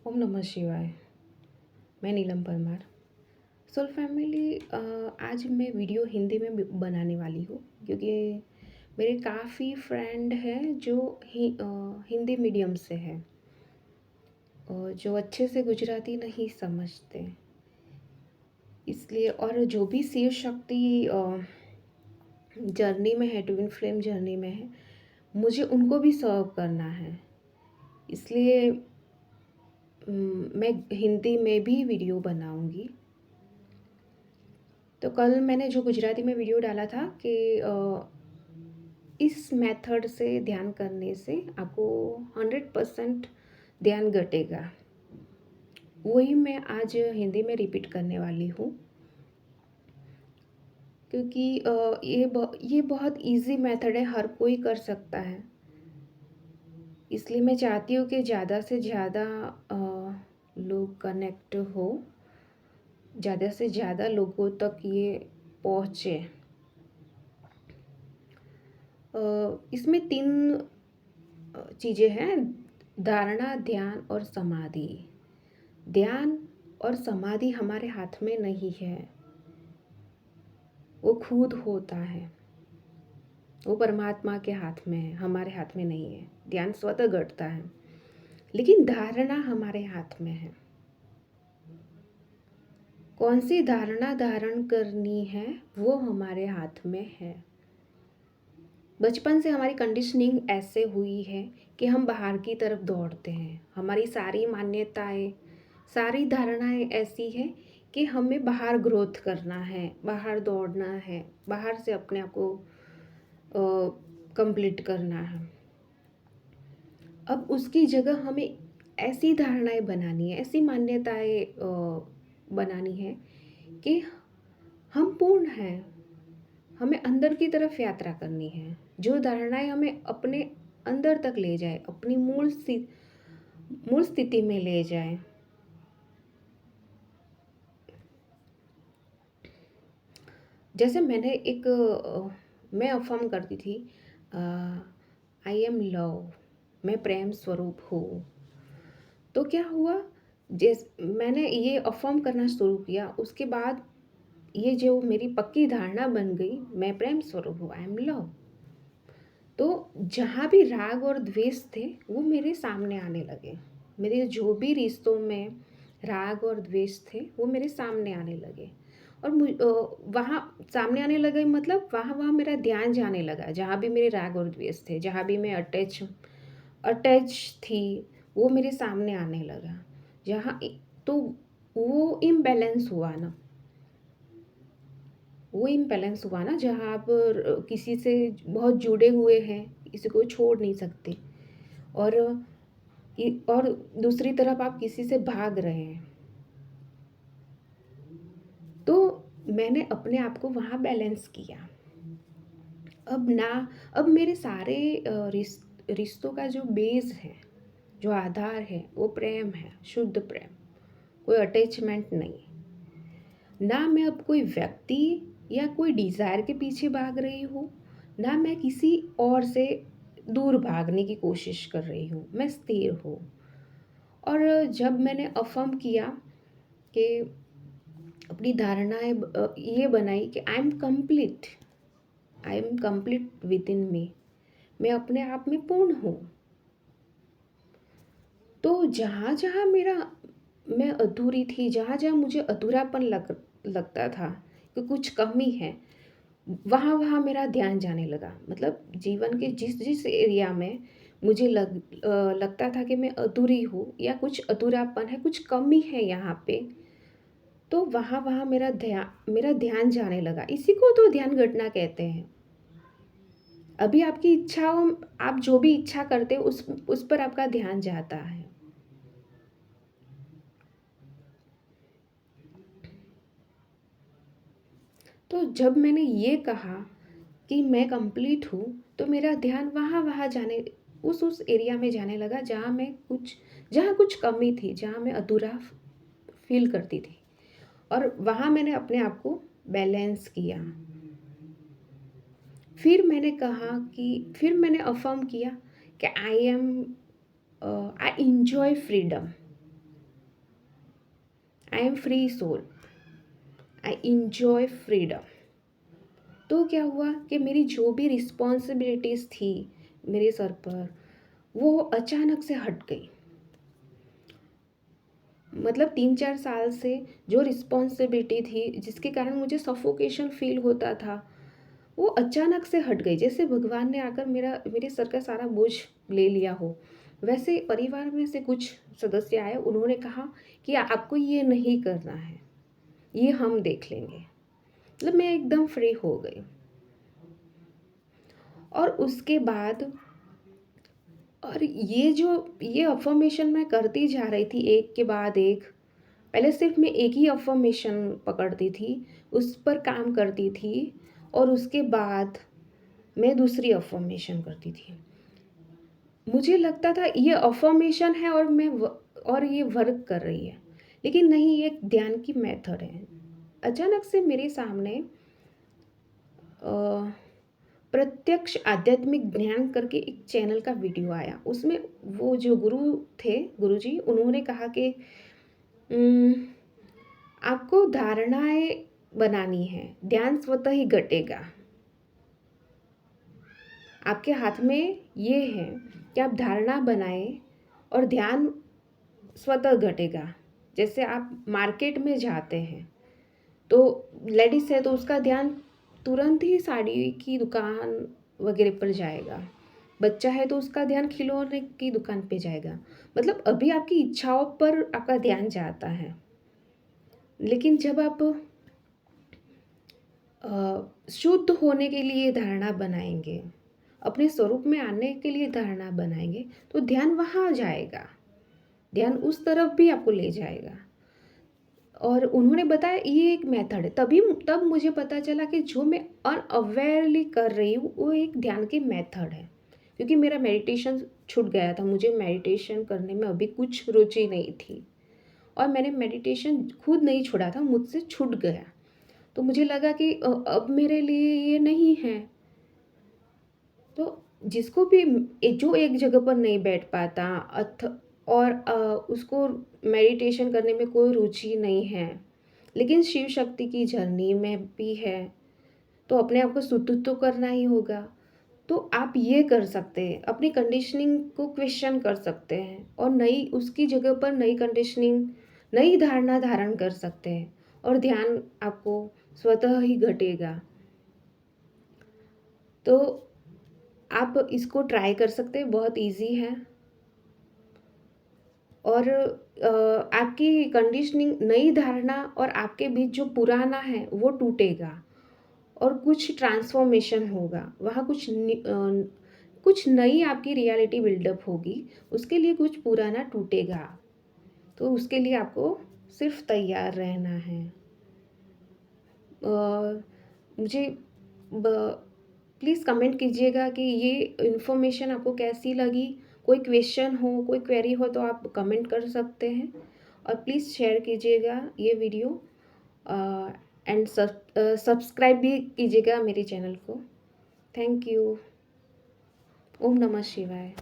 ओम नमः शिवाय। मैं नीलम परमार। सोल फैमिली, आज मैं वीडियो हिंदी में बनाने वाली हूँ क्योंकि मेरे काफ़ी फ्रेंड हैं जो हिंदी मीडियम से हैं और जो अच्छे से गुजराती नहीं समझते। इसलिए और जो भी शिव शक्ति जर्नी में है, ट्विन फ्लेम जर्नी में है, मुझे उनको भी सर्व करना है। इसलिए मैं हिंदी में भी वीडियो बनाऊंगी। तो कल मैंने जो गुजराती में वीडियो डाला था कि इस मेथड से ध्यान करने से आपको 100% ध्यान घटेगा, वही मैं आज हिंदी में रिपीट करने वाली हूँ क्योंकि ये बहुत इजी मेथड है, हर कोई कर सकता है। इसलिए मैं चाहती हूँ कि ज़्यादा से ज़्यादा लोग कनेक्ट हो, ज़्यादा से ज़्यादा लोगों तक ये पहुँचे। इसमें 3 चीज़ें हैं: धारणा, ध्यान और समाधि। ध्यान और समाधि हमारे हाथ में नहीं है, वो खुद होता है, वो परमात्मा के हाथ में है, हमारे हाथ में नहीं है। ध्यान स्वतः घटता है, लेकिन धारणा हमारे हाथ में है। कौन सी धारणा धारण करनी है वो हमारे हाथ में है। बचपन से हमारी कंडीशनिंग ऐसे हुई है कि हम बाहर की तरफ दौड़ते हैं। हमारी सारी मान्यताएं, सारी धारणाएं ऐसी हैं कि हमें बाहर ग्रोथ करना है, बाहर दौड़ना है, बाहर से अपने आप को कंप्लीट करना है। अब उसकी जगह हमें ऐसी धारणाएं बनानी है, ऐसी मान्यताएं बनानी है कि हम पूर्ण हैं, हमें अंदर की तरफ यात्रा करनी है। जो धारणाएं हमें अपने अंदर तक ले जाए, अपनी मूल स्थिति में ले जाए। जैसे मैं अफर्म करती थी, आई एम लव, मैं प्रेम स्वरूप हूँ। तो क्या हुआ, मैंने ये अफर्म करना शुरू किया, उसके बाद ये जो मेरी पक्की धारणा बन गई, मैं प्रेम स्वरूप हूँ, आई एम लव। तो जहाँ भी राग और द्वेष थे वो मेरे सामने आने लगे। मेरे जो भी रिश्तों में राग और द्वेष थे वो मेरे सामने आने लगे। और वहाँ सामने आने लगे, मतलब वहाँ वहाँ मेरा ध्यान जाने लगा। जहाँ भी मेरे राग और द्वेष थे, जहाँ भी मैं अटैच थी, वो मेरे सामने आने लगा। तो वो इम्बैलेंस हुआ ना, जहाँ आप किसी से बहुत जुड़े हुए हैं, किसी को छोड़ नहीं सकते, और और दूसरी तरफ आप किसी से भाग रहे हैं। तो मैंने अपने आप को वहाँ बैलेंस किया। अब मेरे सारे रिश्तों का जो बेस है, जो आधार है, वो प्रेम है, शुद्ध प्रेम, कोई अटैचमेंट नहीं। ना मैं अब कोई व्यक्ति या कोई डिज़ायर के पीछे भाग रही हूँ, ना मैं किसी और से दूर भागने की कोशिश कर रही हूँ। मैं स्थिर हूँ। और जब मैंने अफर्म किया कि अपनी धारणाएं ये बनाई कि I am complete within me, मैं अपने आप में पूर्ण हूँ। तो जहाँ जहाँ मैं अधूरी थी, जहाँ जहाँ मुझे अधूरापन लगता था कि कुछ कमी है, वहाँ वहाँ मेरा ध्यान जाने लगा। मतलब जीवन के जिस जिस एरिया में मुझे लगता था कि मैं अधूरी हूँ या कुछ अधूरापन है, कुछ कमी है यहाँ पे, तो वहाँ वहाँ मेरा ध्यान जाने लगा। इसी को तो ध्यान घटना कहते हैं। अभी आपकी इच्छाओं, आप जो भी इच्छा करते हो उस पर आपका ध्यान जाता है। तो जब मैंने ये कहा कि मैं कंप्लीट हूँ, तो मेरा ध्यान वहाँ वहाँ जाने, उस एरिया में जाने लगा जहाँ कुछ कमी थी, जहाँ मैं अधूरा फील करती थी। और वहाँ मैंने अपने आप को बैलेंस किया। फिर मैंने अफर्म किया कि I enjoy freedom. I am free soul, I enjoy freedom. तो क्या हुआ कि मेरी जो भी रिस्पॉन्सिबिलिटीज़ थी मेरे सर पर, वो अचानक से हट गई। मतलब 3-4 साल से जो रिस्पॉन्सिबिलिटी थी जिसके कारण मुझे सफोकेशन फील होता था, वो अचानक से हट गई। जैसे भगवान ने आकर मेरे सर का सारा बोझ ले लिया हो। वैसे परिवार में से कुछ सदस्य आए, उन्होंने कहा कि आपको ये नहीं करना है, ये हम देख लेंगे। मतलब मैं एकदम फ्री हो गई। और उसके बाद और ये अफ़र्मेशन मैं करती जा रही थी एक के बाद एक। पहले सिर्फ मैं एक ही अफ़र्मेशन पकड़ती थी, उस पर काम करती थी, और उसके बाद मैं दूसरी अफ़र्मेशन करती थी। मुझे लगता था ये अफ़र्मेशन है और ये वर्क कर रही है, लेकिन नहीं, ये एक ध्यान की मेथड है। अचानक से मेरे सामने अ, प्रत्यक्ष आध्यात्मिक ज्ञान करके एक चैनल का वीडियो आया। उसमें वो जो गुरु थे, गुरुजी, उन्होंने कहा कि उम, आपको धारणाएँ बनानी है, ध्यान स्वतः ही घटेगा। आपके हाथ में ये है कि आप धारणा बनाएँ और ध्यान स्वतः घटेगा। जैसे आप मार्केट में जाते हैं, तो लेडीज़ है तो उसका ध्यान तुरंत ही साड़ी की दुकान वगैरह पर जाएगा। बच्चा है तो उसका ध्यान खिलौने की दुकान पे जाएगा। मतलब अभी आपकी इच्छाओं पर आपका ध्यान जाता है। लेकिन जब आप शुद्ध होने के लिए धारणा बनाएँगे, अपने स्वरूप में आने के लिए धारणा बनाएँगे, तो ध्यान वहाँ जाएगा। ध्यान उस तरफ भी आपको ले जाएगा। और उन्होंने बताया ये एक मेथड है। तब मुझे पता चला कि जो मैं अनअवेयरली कर रही हूँ वो एक ध्यान की मेथड है। क्योंकि मेरा मेडिटेशन छूट गया था, मुझे मेडिटेशन करने में अभी कुछ रुचि नहीं थी, और मैंने मेडिटेशन खुद नहीं छोड़ा था, मुझसे छूट गया। तो मुझे लगा कि अब मेरे लिए ये नहीं है। तो जिसको भी जो एक जगह पर नहीं बैठ पाता और उसको मेडिटेशन करने में कोई रुचि नहीं है, लेकिन शिव शक्ति की जर्नी में भी है, तो अपने आप को शुद्ध तो करना ही होगा। तो आप ये कर सकते हैं, अपनी कंडीशनिंग को क्वेश्चन कर सकते हैं और नई उसकी जगह पर नई कंडीशनिंग, नई धारणा धारण कर सकते हैं, और ध्यान आपको स्वतः ही घटेगा। तो आप इसको ट्राई कर सकते हैं, बहुत ईज़ी है। और आपकी कंडीशनिंग, नई धारणा और आपके बीच जो पुराना है वो टूटेगा, और कुछ ट्रांसफ़ॉर्मेशन होगा। वहाँ कुछ नई आपकी रियलिटी बिल्डअप होगी, उसके लिए कुछ पुराना टूटेगा। तो उसके लिए आपको सिर्फ़ तैयार रहना है। मुझे ब प्लीज़ कमेंट कीजिएगा कि ये इन्फॉर्मेशन आपको कैसी लगी। कोई क्वेश्चन हो, कोई क्वेरी हो तो आप कमेंट कर सकते हैं, और प्लीज़ शेयर कीजिएगा ये वीडियो, एंड सब्सक्राइब भी कीजिएगा मेरे चैनल को। Thank you. ओम नमः शिवाय।